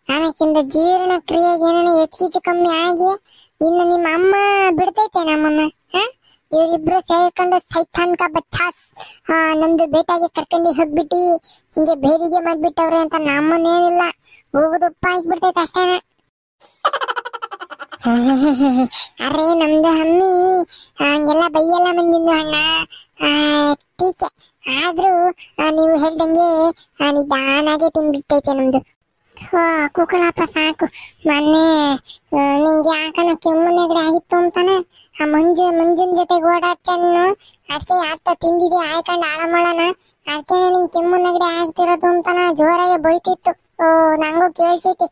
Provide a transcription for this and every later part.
ಆಮೇಕಿಂದ ಜೀರ್ಣಕ್ರಿಯೆಗೆ ಏನೇನು ಹೆಚ್ಚು ಕಮ್ಮಿ ಆಗಿ ಇನ್ನು ನಿಮ್ಮ ಅಮ್ಮ ಬಿಡ್ತೈತೆ ನಮ್ಮನ್ನ. ಇವರಿಬ್ರು ಸೇರ್ಕೊಂಡು ಸೈತಾನ್ಕ ಬಚ್ಚಾಸ್ ನಮ್ದು ಬೇಟಾಗಿ ಕರ್ಕೊಂಡು ಹೋಗ್ಬಿಟ್ಟು ಹಿಂಗೆ ಬೇದಿಗೆ ಮಾಡ್ಬಿಟ್ಟವ್ರೆ ಅಂತ ನಮ್ಮನ್ನೇನಿಲ್ಲ ಹೋಗುದಪ್ಪ ಆಗ್ಬಿಡ್ತೈತೆ ಅಷ್ಟೇನ. ಅರೆ ನಮ್ದು ಹಮ್ಮಿ ಹಂಗೆಲ್ಲ ಬೈಯಲ್ಲ ಮಂದಿಂದು ಅಣ್ಣ, ಟೀಕೆ ಆದ್ರೂ ನೀವು ಹೇಳ್ದಂಗೆ ನಿಧಾನಾಗೆ ತಿನ್ಬಿಡ್ತೈತೆ ನಮ್ದು. ಕೂಕಣಪ್ಪ ಸಾಕು. ಮೊನ್ನೆ ನಿಂಗೆ ಯಾಕನ ಕೆಮ್ಮು ನೆಗಡಿ ಆಗಿತ್ತು ಅಂತಾನೆ ಆ ಮಂಜುನ್ ಜೊತೆಗೆ ಓಡಾಡ್ತನ್ನು ಅದಕ್ಕೆ ಯಾತ ತಿಂದಿದೆ ಆಯ್ಕೊಂಡು ಆಳಮಳನ ಅದಕ್ಕೆ ನಿಂಗೆ ಕೆಮ್ಮು ನೆಗಡಿ ಆಗ್ತಿರೋದು ಅಂತಾನ ಜೋರಾಗಿ ಬೈತಿತ್ತು. ನಂಗೂ ಕೇಳಿಸೈತಿ.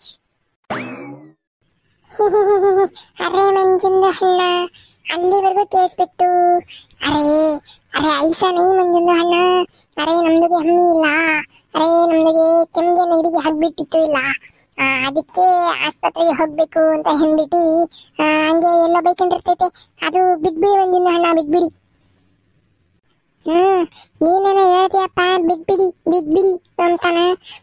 ಅರೆ ಮಂಜಿಂದ ಹಣ್ಣ ಅಲ್ಲಿವರೆಗೂ ಕೇಳಿಸ್ಬಿಟ್ಟು. ಅರೆ ಅರೆ ಐಸಾ ನೈ ಮಂಜಿಂದ ಹಣ್ಣ. ಅರೆ ನಮ್ದುಗೆ ಹಮ್ಮಿ ಇಲ್ಲ. ಅರೆ ನಮ್ದಿಗೆ ಕೆಮ್ಮಿಗೆ ನೆಗಡಿಗೆ ಹಗ್ಬಿಟ್ಟಿತ್ತು ಇಲ್ಲ, ಅದಕ್ಕೆ ಆಸ್ಪತ್ರೆಗೆ ಹೋಗ್ಬೇಕು ಅಂತ ಹೆಂದ್ಬಿಟ್ಟು ಹಂಗೆ ಎಲ್ಲ ಬೈಕೊಂಡಿರ್ತೈತೆ. ಅದು ಬಿಟ್ಬಿಡಿ ಮಂಜಿಂದ ಹಣ್ಣ, ಬಿಟ್ಬಿಡಿ. ನೀನೇನ ಹೇಳ್ತೀಯಪ್ಪ ಬಿಟ್ಬಿಡಿ ಅಂತಾನ.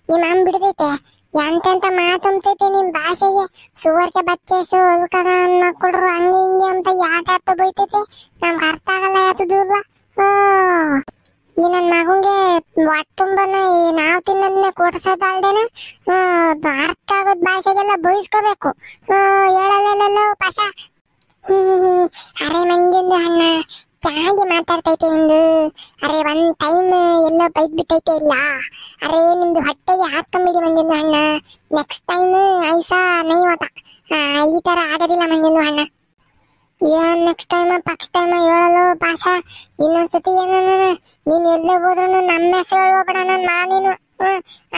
ನಿಮ್ಮ ಅಮ್ಮ ಬಿಡ್ತೈತೆ ಎಂತೆಂತ ಮಾತಂತೈತೆ ನಿಮ್ ಭಾಷೆಗೆ. ಸುವರ್ಕೆ ಬಚ್ಚೇಸು ಮಕ್ಕಳು ಹಂಗೆ ಹಿಂಗೆ ಅಂತ ಯಾಕ ಬೈತೈತೆ ನಮ್ಗೆ ಅರ್ಥ ಆಗಲ್ಲ. ಯಾತು ದೂರ ಈ ನನ್ ಮಗಂಗೆ ಹೊಟ್ಟೆ ತುಂಬನ ನಾವ್ ತಿನ್ನೋದನ್ನ ಕೊಡ್ಸೋದಲ್ದೇನ ಅರ್ಥ ಆಗೋದ್ ಭಾಷೆಗೆಲ್ಲ ಬಯಸ್ಕೋಬೇಕು. ಹೇಳಲ್ಲ ಪಸ. ಅರೆ ಮಂಜಿಂದ ಅಣ್ಣ ಚೆನ್ನಾಗಿ ಮಾತಾಡ್ತೈತೆ ನಿಮ್ದು. ಅರೆ ಒಂದ್ ಟೈಮ್ ಎಲ್ಲೋ ಬೈದ್ ಬಿಟ್ಟೈತೆ ಇಲ್ಲ. ಅರೆ ನಿಮ್ದು ಹೊಟ್ಟೆಗೆ ಹಾಕೊಂಬಿಡಿ ಮಂಜಿಂದ ಅಣ್ಣ. ನೆಕ್ಸ್ಟ್ ಟೈಮ್ ಐಸಾ ನೈವತ ಈ ತರ ಆಗೋದಿಲ್ಲ ಮಂಜಿಂದ ಅಣ್ಣ. ಏನ್ ನೆಕ್ಸ್ಟ್ ಟೈಮ್ ಪಕ್ಸ್ಟ್ ಟೈಮ್ ಹೇಳಲು ಪಾಸ. ಇನ್ನೊಂದ್ಸತಿ ಏನ ನೀನ್ ಎಲ್ಲೇ ಹೋದ್ರು ನಮ್ಮ ಹೆಸರು ಹೇಳೋಬೇಡ ನನ್ ನೀನು.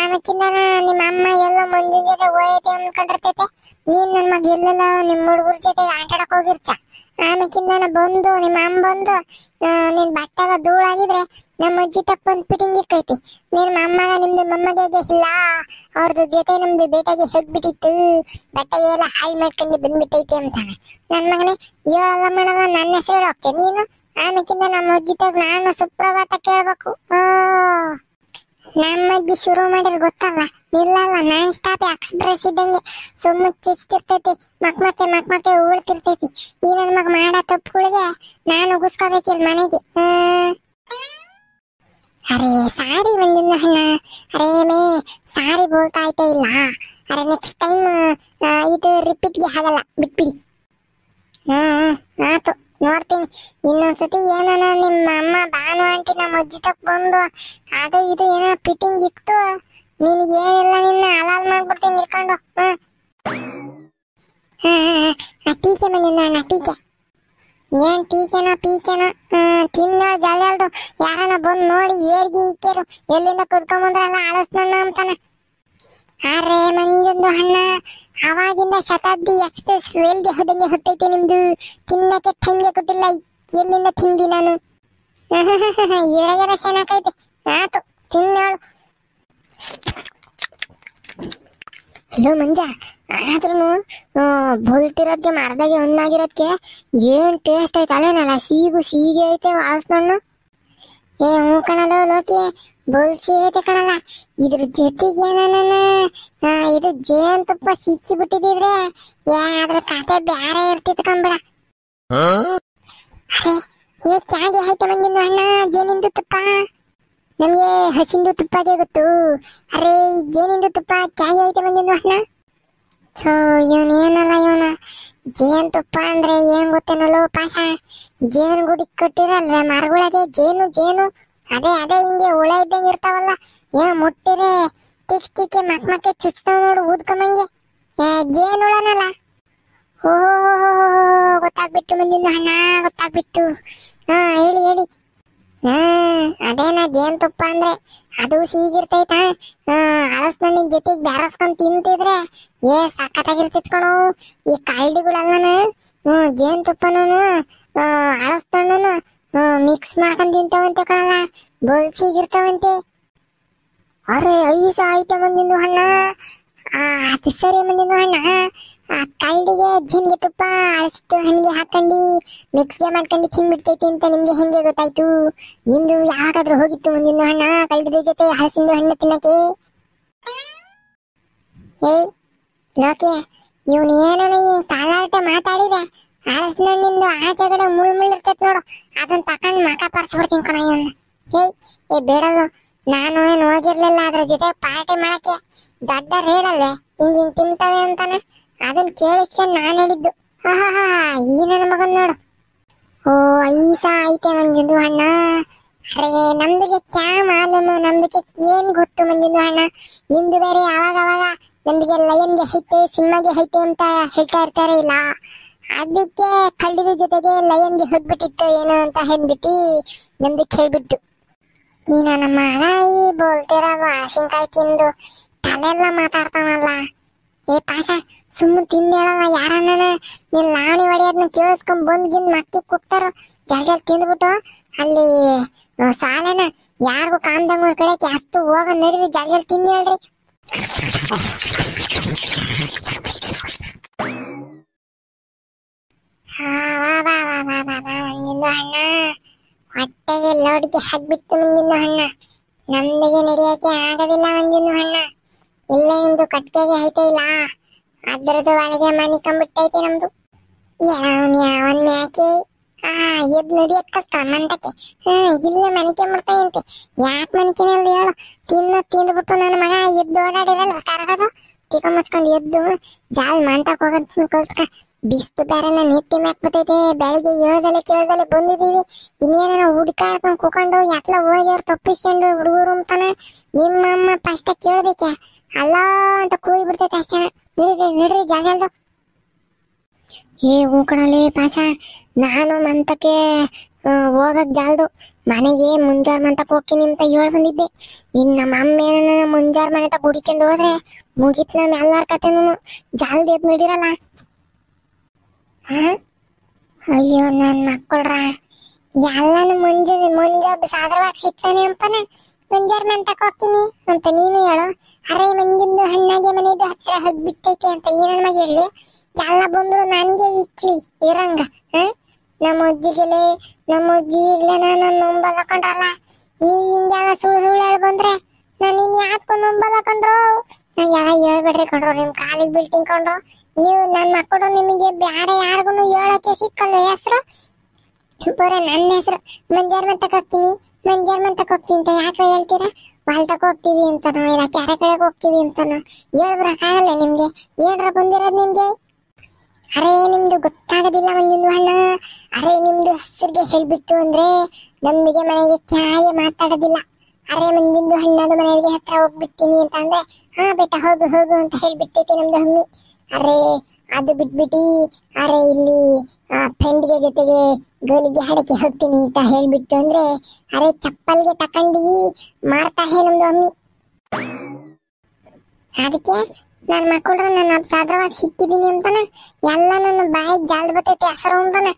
ಆಮೇಕಿಂದ ನಿಮ್ಮ ಅಮ್ಮ ಎಲ್ಲೋ ಮಂಜಿನ ಜೊತೆ ಹೋಯ್ತೆ ಅನ್ಕೊಂಡಿರ್ತೈತೆ. ನೀನ್ ನನ್ ಮಗ ಎಲ್ಲೆಲ್ಲ ನಿಮ್ ಹುಡುಗರ ಜೊತೆ ಆಟಾಡಕ್ ಹೋಗಿರ್ತ. ಆಮೇಕಿಂದ ಬಂದು ನಿಮ್ಮ ಅಮ್ಮ ಬಂದು ನಿನ್ ಬಟ್ಟೆಗ ಧೂಳಾಗಿದ್ರೆ ನಮ್ಮ ಅಜ್ಜಿ ತಪ್ಪೊಂದು ಫಿಟ್ಟಿಂಗ್ ಇಕ್ಕೈತಿ. ನಿಮ್ ಅಮ್ಮಗ ನಿಮ್ದು ಮೊಮ್ಮಗೆ ಇಲ್ಲ, ಅವ್ರದ್ದು ಜೊತೆ ನಮ್ದು ಬೇಟೆಗೆ ಹೋಗ್ಬಿಟ್ಟಿತ್ತು, ಬಟ್ಟೆಗೆ ಎಲ್ಲ ಹಾಳು ಮಾಡ್ಕೊಂಡು ಬಂದ್ಬಿಟ್ಟೈತಿ ಅಂತಾನೆ. ನನ್ ಮಗನೇ ಹೇಳಲ್ಲ ಮಾಡಲ್ಲ ನನ್ನ ಹೆಸರು ಹೇಳೋಕೆ ನೀನು. ಆಮೇಕಿಂದ ನಮ್ಮ ಅಜ್ಜಿ ತಗ ನಾನು ಸುಪ್ರಭಾತ ಕೇಳ್ಬೇಕು. ನಮ್ಮ ಅಜ್ಜಿ ಶುರು ಮಾಡಿರ್ ಗೊತ್ತಲ್ಲ, ನಿಲ್ಲಲ್ಲ, ನಾನ್ ಸ್ಟಾಪ್ ಎಕ್ಸ್ಪ್ರೆಸ್ ಇದ್ದಂಗೆ ಸುಮ್ಮ ಚಿಚ್ತಿರ್ತೈತಿ, ಮಕ್ಮಕ್ಕೆ ಉಳ್ತಿರ್ತೈತಿ. ಈ ನನ್ ಮಗ ಮಾಡೋ ತಪ್ಪುಗಳಿಗೆ ನಾನು ಉಗಿಸ್ಕೋಬೇಕಿಲ್ಲ ಮನೆಗೆ. ಅರೆ ಸಾರಿ ಮಂಜಿನ ಅಣ್ಣ, ಅರೆ ಮೇ ಸಾರಿ ಬೋಲ್ತಾ ಐತೆ ಇಲ್ಲ. ಅರೆ ನೆಕ್ಸ್ಟ್ ಟೈಮ್ ಇದು ರಿಪೀಟ್ಗೆ ಆಗಲ್ಲ, ಬಿಟ್ಬಿಡಿ. ಆತು ನೋಡ್ತೀನಿ. ಇನ್ನೊಂದ್ಸತಿ ಏನಾನ ನಿಮ್ಮ ಅಮ್ಮ ಭಾನು ಆಂಟಿ ನಮ್ಮ ಅಜ್ಜಿ ತಕ್ಕ ಬಂದು ಅದು ಇದು ಏನೋ ಫಿಟ್ಟಿಂಗ್ ಇತ್ತು, ನಿನಗೆ ಏನಿಲ್ಲ ನಿನ್ನ ಹಲಾಲ್ ಮಾಡ್ಬಿಡ್ತೀನಿ ಇಟ್ಕೊಂಡು. ಟೀಕೆ ಮಂಜಿನ ಅಣ್ಣ ಟೀಕೆ. ಏನ್ ಟೀಕೆನೋ ಪೀಕೆನೋ ತಿನ್ನ ಜಲ್ದು ಯಾರನ್ನ ಬಂದ್ ನೋಡಿ ಏರ್ಗಿ ಇಕ್ಕೇರು ಎಲ್ಲಿಂದ ಕುದ್ಕೊಂಬಂದ್ರಲ್ಲ ಅಳಸ್ನಣ್ಣ ಅಂತಾನ. ಅರೆ ಮಂಜಂದು ಅಣ್ಣ ಅವಾಗಿಂದ ಶತಾಬ್ದಿ ಎಕ್ಸ್ಪ್ರೆಸ್ ರೈಲ್ಗೆ ಹೋದಂಗೆ ಹೊತ್ತೈತೆ ನಿಮ್ದು. ತಿನ್ನಕ್ಕೆ ಟೈಮ್ಗೆ ಕೊಟ್ಟಿಲ್ಲ, ಎಲ್ಲಿಂದ ತಿನ್ಲಿ ನಾನು. ಇರಾಗೆಲ್ಲ ಚೆನ್ನಾಗೈತೆ. ಆತು ತಿನ್ನೋಳು. ಹಲೋ ಮಂಜ, ಆದ್ರೂ ಬೋಲ್ತಿರೋದ್ಗೆ ಮರದಾಗೆ ಹಣ್ಣಾಗಿರೋದ್ಗೆ ಏನ್ ಟೇಸ್ಟ್ ಐತೆ ಅಲ್ಲೇನಲ್ಲ, ಸೀಗೆ ಐತೆ ಅಳಸ್ನಣ್ಣು. ಹ್ಞೂ ಕಣಲ್ಲ ಲೋಕಿ, ಬೋಲ್ ಐತೆ ಕಣಲ್ಲ. ಇದ್ರ ಜೊತೆಗೆ ಏನ ಇದು ಜೇನ್ ತುಪ್ಪ ಸಿಕ್ಕಿ ಬಿಟ್ಟಿದ್ರೆ ಅದ್ರ ಕತೆ ಬ್ಯಾರೆ ಇರ್ತಿತ್ತು ಕಂಬಿಡ. ಅರೆ ಚಾಗಿ ಐತೆ ಮಂಜಿನ ಅಣ್ಣ ಜೇನಿಂದು ತುಪ್ಪ. ನಮ್ಗೆ ಹಸಿಂದು ತುಪ್ಪಗೆ ಗೊತ್ತು. ಅರೆ ಜೇನಿಂದು ತುಪ್ಪ ಚಾಗಿ ಐತೆ ಮಂಜಿನ ಅಣ್ಣ. ಸೊ ಇವನೇನಲ್ಲ ಇವನ ಜೇನ್ ತುಪ್ಪ ಅಂದ್ರೆ ಏನ್ ಗೊತ್ತೇನಲ್ಲೋ ಪಾಸ, ಜೇನ್ ಗುಡಿ ಕಟ್ಟಿರಲ್ವೇ ಮರಗಳಿಗೆ ಜೇನು ಅದೇ ಹಿಂಗೆ ಹುಳ ಇದ್ದಂಗೆ ಇರ್ತಾವಲ್ಲ, ಏನ್ ಮುಟ್ಟಿರೆ ಚಿಕ್ಕೆ ಮಕ್ಮಕ್ಕೆ ಚುಚ್ತಾವ ನೋಡು ಊದ್ಕೊಂಬಂಗೆ, ಜೇನ್ ಹುಳನಲ್ಲ. ಓ ಗೊತ್ತಾಗ್ಬಿಟ್ಟು ಮಂಜಿನ ಅಣ್ಣ ಗೊತ್ತಾಗ್ಬಿಟ್ಟು. ಹೇಳಿ. ಅದೇನ ಜೇನ್ ತುಪ್ಪ ಅಂದ್ರೆ ಅದು ಸೀಗಿರ್ತೈತ. ಅಳಸ್ನಣ್ಣಿನ ಜೊತೆಗೆ ಬ್ಯಾರಸ್ಕೊಂಡ್ ತಿಂತಿದ್ರೆ ಸಖತ್ತಾಗಿರ್ತಿತ್ ಕಣೋ. ಈ ಕಳ್ಳಿಗಳೆಲ್ಲನ ಜೇನ್ ತುಪ್ಪನೂ ಅಳಸ್ನಣ್ಣನು ಮಿಕ್ಸ್ ಮಾಡ್ಕೊಂಡ್ ತಿಂತಾವಂತೆ ಕಣಲ್ಲ, ಬೋಲ್ಸಿಗಿರ್ತಾವಂತೆ. ಅರೆ ಐಸ ಆಯ್ತ ಮಂಜಿನ ಅಣ್ಣ. ಅದು ಸರಿ ಮಂಜಿನ ಅಣ್ಣ, ಕಳ್ಳಿಗೆ ಜೇನ್ಗೆ ತುಪ್ಪ ಅಳಸಿದ್ದು ಹಣ್ಣಿಗೆ ಹಾಕೊಂಡು ಮಿಕ್ಸ್ಗೆ ಮಾಡ್ಕೊಂಡು ತಿನ್ಬಿಡ್ತೈತಿ ಅಂತ ನಿಮ್ಗೆ ಹೆಂಗೆ ಗೊತ್ತಾಯ್ತು? ನಿಮ್ದು ಯಾವಾಗಾದ್ರೂ ಹೋಗಿತ್ತು ಮಂಜಿನ ಅಣ್ಣ ಕಳ್ಳಿದ ಜೊತೆ ಹಳಸಿಂದು ಹಣ್ಣು ತಿನ್ನಕ್ಕೆ? ಲೋಕಿ ಇವ್ನು ಏನನ ಹಿಂಗ್ ತಾಲಾಟೆ ಮಾತಾಡಿದೆ ನಿಂದು ಆಚೆಗಡೆ ಮುಳ್ ಇರ್ತೈತ್ ನೋಡು, ಅದನ್ನ ತಕೊಂಡ್ ಮಕ ಪರ್ಸ್ಬಿಡ್ತೀನಿ ಕಣ ಇವನ್ನ. ಏ ಬೇಡದು, ನಾನು ಏನು ಹೋಗಿರ್ಲಿಲ್ಲ ಅದ್ರ ಜೊತೆ ಪಾರ್ಟಿ ಮಾಡಕ್ಕೆ. ದೊಡ್ಡ ರೇಡಲ್ವೇ ಹಿಂಗ್ ತಿಂತವೆ ಅಂತಾನೆ, ಅದನ್ನ ಕೇಳಿಸ್ಕೊಂಡ್ ನಾನ್ ಹೇಳಿದ್ದು. ಆಹಾ ಈ ನನ್ನ ಮಗನ್ ನೋಡು. ಓ ಐಸ ಐತೆ ಮಂಜಿಂದು ಅಣ್ಣ. ಅರೆ ನಮ್ದಿಗೆ ಕ್ಯಾ ಮಾಲೂಮು, ನಮ್ದಕ್ಕೆ ಏನ್ ಗೊತ್ತು ಮಂಜಿಂದು ಅಣ್ಣ. ನಿಮ್ದು ಬೇರೆ ಅವಾಗ ನಮ್ದಿಗೆ ಲಯನ್ಗೆ ಐತೆ ಸಿಂಹಗೆ ಐತೆ ಅಂತ ಹೇಳ್ತಾ ಇರ್ತಾರೆ. ಇಲ್ಲ ಅದಕ್ಕೆ ಕಳ್ಳಿದ ಜೊತೆಗೆ ಲಯನ್ಗೆ ಹೋಗ್ಬಿಟ್ಟಿತ್ತು ಏನು ಅಂತ ಹೇಳ್ಬಿಟ್ಟು ನಮ್ದಕ್ಕೆ ಹೇಳ್ಬಿಟ್ಟು. ಈ ನನ್ನ ಮಗ ಈ ಬೋಲ್ತಿರೋ ಹಸಿನ್ಕಾಯಿ ತಿಂದು ತಲೆಲ್ಲ ಮಾತಾಡ್ತಾನಲ್ಲ. ಏ ಪಾಸ ಸುಮ್ಮನೆ ತಿಂದೇಳಲ್ಲ, ಯಾರನ್ನ ನೀನ್ ಲಾವಣಿ ಹೊಡೆಯೋದನ್ನ ಕೇಳಿಸ್ಕೊಂಡ್ ಬಂದ್ಗಿಂದ್ ಮಕ್ಕಿ ಕುಗ್ತಾರೋ ಜಲ್ ತಿಂದ್ಬಿಟ್ಟು ಅಲ್ಲಿ ಸಾಲನ ಯಾರಿಗೂ ಕಾಮ್ದಂಗೂರ್ ಕಡೆ ಅಷ್ಟು ಹೋಗ ನಡೀರಿ, ಜಲ್ ತಿಂದು ಹೇಳ್ರಿ. ಮಂಜಿಂದು ಅಣ್ಣ ಹೊಟ್ಟೆಗೆ ಲೋಡಿಗೆ ಹಾಕ್ಬಿಟ್ಟು ಮಂಜಿಂದು ಅಣ್ಣ. ನಮ್ದಿಗೆ ನಡೆಯಕ್ಕೆ ಆಗೋದಿಲ್ಲ ಮಂಜಿಂದು ಅಣ್ಣ. ಇಲ್ಲ ನಿಮ್ದು ಕಟ್ಕೆಗೆ ಐತೆ ಇಲ್ಲ, ಅದ್ರದ್ದು ಒಳಗೆ ಮನಿಕೊಂಡ್ಬಿಟ್ಟೈತೆ ನಮ್ದು. ಯಾವನ್ ಮ್ಯಾಕೆ ಎದ್ ನಡಿಯತ್ ಕಷ್ಟ ಮಂಟಕ್ಕೆ. ಇಲ್ಲ ಮನಿಕೊಂಡ್ಬಿಡ್ತಾಯಂತೆ. ಯಾಕೆ ಮನಿಕೆನಲ್ಲಿ ಹೇಳು, ತಿಂದ್ಬಿಟ್ಟು ನನ್ನ ಮಗ ಎದ್ದು ಓಡಾಡಿರಲ್ವ ಕರಗೋದು ತಿಕೊಂಬಚ್ಕೊಂಡು ಎದ್ದು ಜಾಲ್ ಮಂಟಕ್ ಹೋಗೋದ್ ಕಲ್ತ್ಕ. ಬಿಸ್ತು ಬೇರೆ ನಾನು ಎತ್ತಿ ಮ್ಯಾಕ್ ಬರ್ತೈತೆ. ಬೆಳಿಗ್ಗೆ ಕೇಳ್ದಲೆ ಬಂದಿದೀವಿ, ಇನ್ನೇನ ಹುಡ್ಕಾಡ್ಕೊಂಡ್ ಕುಕೊಂಡು ಎತ್ಲ ಹೋಗ್ಯವ್ರು ತಪ್ಪಿಸ್ಕೊಂಡು ಹುಡುಗರು ಅಂತಾನೆ. ನಿಮ್ಮಮ್ಮ ಫಸ್ಟ್ ಕೇಳ್ಬೇಕೆ ಅಲ್ಲ ಅಂತ ಕೂಗಿ ಬಿಡ್ತೈತೆ ಅಷ್ಟೇ. ನಡ್ರಿ ಜಾಗಲ್ದು. ಏ ಹೂಕಣಲ್ಲಿ ಪಾಸ, ನಾನು ಮಂತಕ್ಕೆ ಹೋಗಕ್ ಜಾಲ್ದು. ಮನೆಗೆ ಮುಂಜಾರ್ ಮಂತಕ್ ಹೋಗ್ತೀನಿ ಅಂತ ಹೇಳ್ ಬಂದಿದ್ದೆ. ಇನ್ ನಮ್ಮ ಅಮ್ಮ ಏನ ಮುಂಜಾರ್ ಮನೆ ತಗ ಹುಡಿಕೊಂಡು ಹೋದ್ರೆ ಮುಗಿತ್ ನಮ್ ಎಲ್ಲಾರ ಕತೆನೂ. ಜಾಲ್ದು ಎದ್ ನಡಿರಲ್ಲ. ಅಯ್ಯೋ ನನ್ ಮಕ್ಕಳ್ರ ಎಲ್ಲಾನು ಮುಂಜಾನೆ ಸಾಧಾರವಾಗಿ ಸಿಗ್ತಾನೆ ಅಂತಾನೆ ಮುಂಜಾರ್ ಮಂತಕ್ ಹೋಗ್ತೀನಿ ಅಂತ ನೀನು ಹೇಳು. ಅರೆ ಮಂಜಿಂದು ಹಣ್ಣಾಗೆ ಮನೆದು ಹತ್ರ ಹೋಗ್ಬಿಟ್ಟೈತೆ ಅಂತ ಏನನ್ ಮಗ ಹೇಳಿ ಎಲ್ಲ ಬಂದ್ರು ನನ್ಗೆ ಇಕ್ಲಿ ಇರಂಗ. ನಮ್ಮ ಅಜ್ಜಿ ಈಗ್ಲೇ ನಾನು ನೊಂಬಲ್ ಹಾಕೊಂಡ್ರಲ್ಲ. ನೀ ಹಿಂಗೆಲ್ಲ ಸುಳ್ಳು ಹೇಳಿ ಬಂದ್ರೆ ನಾನು ಇನ್ ಯಾತ್ಕೊಂಡ್ ನೊಂಬಲ್ ಹಾಕೊಂಡ್ರು ನಂಗೆಲ್ಲ ಹೇಳ್ಬೇಡ್ರಿ ಕೊಂಡ್ರು. ನಿಮ್ ಕಾಲಿಗೆ ಬೀಳ್ತೀನಿ ಕೊಂಡ್ರು. ನೀವು ನನ್ ಮಕ್ಕಳು ನಿಮಗೆ ಬ್ಯಾರೆ ಯಾರಿಗೂ ಹೇಳಕ್ಕೆ ಸಿಕ್ಕಲ್ವ ಹೆಸರು? ಬರ ನನ್ನ ಹೆಸರು ಮಂಜಾರ್ ಮಂತಕ್ ಹೋಗ್ತೀನಿ ಅಂತ ಯಾಕೆ ಹೇಳ್ತೀರಾ? ಹೊಲ್ತಕ್ ಹೋಗ್ತೀವಿ ಅಂತನೋ ಇಲ್ಲ ಕೆರೆ ಕಡೆಗೆ ಹೋಗ್ತೀವಿ ಅಂತನೋ ಹೇಳ್ಬರಕ್ಕಾಗಲ್ಲ ನಿಮ್ಗೆ. ಏನ್ರ ಬಂದಿರೋದ್ ನಿಮ್ಗೆ? ಅರೆ ನಿಮ್ದು ಗೊತ್ತಾಗೋದಿಲ್ಲ ಮಂಜಿಂದು ಅಣ್ಣ. ಅರೆ ನಿಮ್ದು ಹೆಸರಿಗೆ ಹೇಳ್ಬಿಟ್ಟು ಅಂದ್ರೆ ನಮ್ದಿಗೆ ಮನೆಗೆ ಕ್ಯಾಗೆ ಮಾತಾಡೋದಿಲ್ಲ. ಅರೆ ಮಂಜಿಂದು ಹಣ್ಣದು ಮನೆಗೆ ಹತ್ರ ಹೋಗ್ಬಿಡ್ತೀನಿ ಅಂತ ಅಂದ್ರೆ ಹಾ ಬೇಟ ಹೋಗು ಅಂತ ಹೇಳ್ಬಿಟ್ಟೈತಿ ನಮ್ದು ಹಮ್ಮಿ. ಅರೆ ಅದು ಬಿಟ್ಬಿಟ್ಟು ಅರೆ ಇಲ್ಲಿ ಫ್ರೆಂಡ್ಗೆ ಜೊತೆಗೆ ಗೋಲಿಗೆ ಹಾಡಕ್ಕೆ ಹೋಗ್ತೀನಿ ಅಂತ ಹೇಳ್ಬಿಟ್ಟು ಅಂದ್ರೆ ಅರೆ ಚಪ್ಪಲ್ಗೆ ತಕೊಂಡಿ ಮಾಡ್ತಾ ನಮ್ದು ಅಮ್ಮಿ. ಅದಕ್ಕೆ ನನ್ ಮಕ್ಕಳು ನನ್ನ ಸಾಧಾರವಾಗಿ ಸಿಕ್ಕಿದೀನಿ ಅಂತಾನ ಎಲ್ಲ ನನ್ನ ಬಾಯಿಗೆ ಜಾಲ್ ಬರ್ತೈತೆ ಹೆಸರು ಅಂತಾನ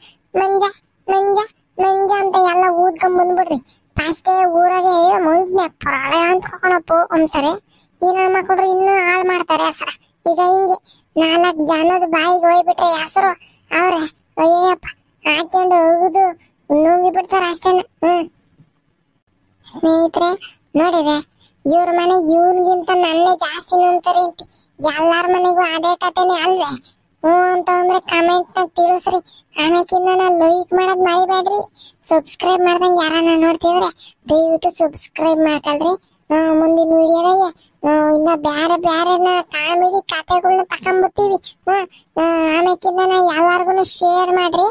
ಮಂಜ ಅಂತ ಎಲ್ಲ ಊದ್ಕೊಂಡ್ ಬಂದ್ಬಿಡ್ರಿ. ಫಾಸ್ಟೇ ಊರಾಗೆ ಮುಂಜಾನೆ ಪ್ರಳಯ ಅಂತ ಕಣಪ್ಪ ಅಂತಾರೆ. ಈ ನನ್ನ ಮಕ್ಕಳು ಇನ್ನೂ ಹಾಳು ಮಾಡ್ತಾರೆ ಹೆಸರ. ಈಗ ಹಿಂಗೆ 4 ಜನದ ಬಾಯಿಗೆ ಹೋಗ್ಬಿಟ್ರೆ ಹೆಸರು ಅವ್ರೆ ಅಯ್ಯಪ್ಪ ಹಾಕೊಂಡು ಹೋಗುದು ನುಂಗಿ ಬಿಡ್ತಾರ ಅಷ್ಟೇನ. ಸ್ನೇಹಿತರೆ ನೋಡಿದ್ರೆ ಇವ್ರ ಮನೆ ಇವ್ನಿಗಿಂತ ನನ್ನೇ ಜಾಸ್ತಿ ನುಂಗ್ತಾರೆ ಅಂತ. ಎಲ್ಲಾರ ಮನೆಗೂ ಅದೇ ಕತೆನೆ ಅಲ್ವೇ? ಅಂತ ಅಂದ್ರೆ ಕಮೆಂಟ್ ನ ತಿಳಿಸ್ರಿ. ಆಮೇಕಿಂದ ಲೈಕ್ ಮಾಡೋದ್ ಮರಿಬೇಡ್ರಿ. ಸಬ್ಸ್ಕ್ರೈಬ್ ಮಾಡ್ದಂಗೆ ಯಾರನ್ನ ನೋಡ್ತಿದ್ರೆ ದಯವಿಟ್ಟು ಸಬ್ಸ್ಕ್ರೈಬ್ ಮಾಡ್ಕೊಳ್ರಿ. ಮುಂದಿನ ವಿಡಿಯೋದಾಗೆ ಇನ್ನ ಬ್ಯಾರೆ ಕಾಮಿಡಿ ಕತೆಗಳನ್ನ ತಕೊಂಡ್ಬರ್ತೀವಿ. ಆಮೇಕಿಂದ ಎಲ್ಲಾರ್ಗು ಶೇರ್ ಮಾಡ್ರಿ.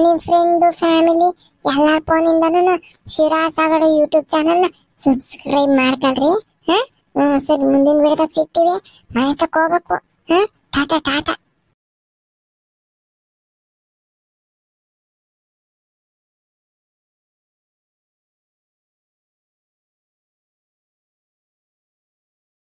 ನಿಮ್ ಫ್ರೆಂಡ್ ಫ್ಯಾಮಿಲಿ ಎಲ್ಲಾರ ಫೋನಿಂದನೂ ಶಿರಾಸಾಗರ ಯೂಟ್ಯೂಬ್ ಚಾನಲ್ ನ ಸಬ್ಸ್ಕ್ರೈಬ್ ಮಾಡ್ಕೊಳ್ರಿ. ಸರಿ ಮುಂದಿನ ವಿಡಿಯೋದಾಗ ಸಿಗ್ತೀವಿ. ಮನೆ ತಕ ಹೋಗ್ಬೇಕು. ಟಾಟಾ.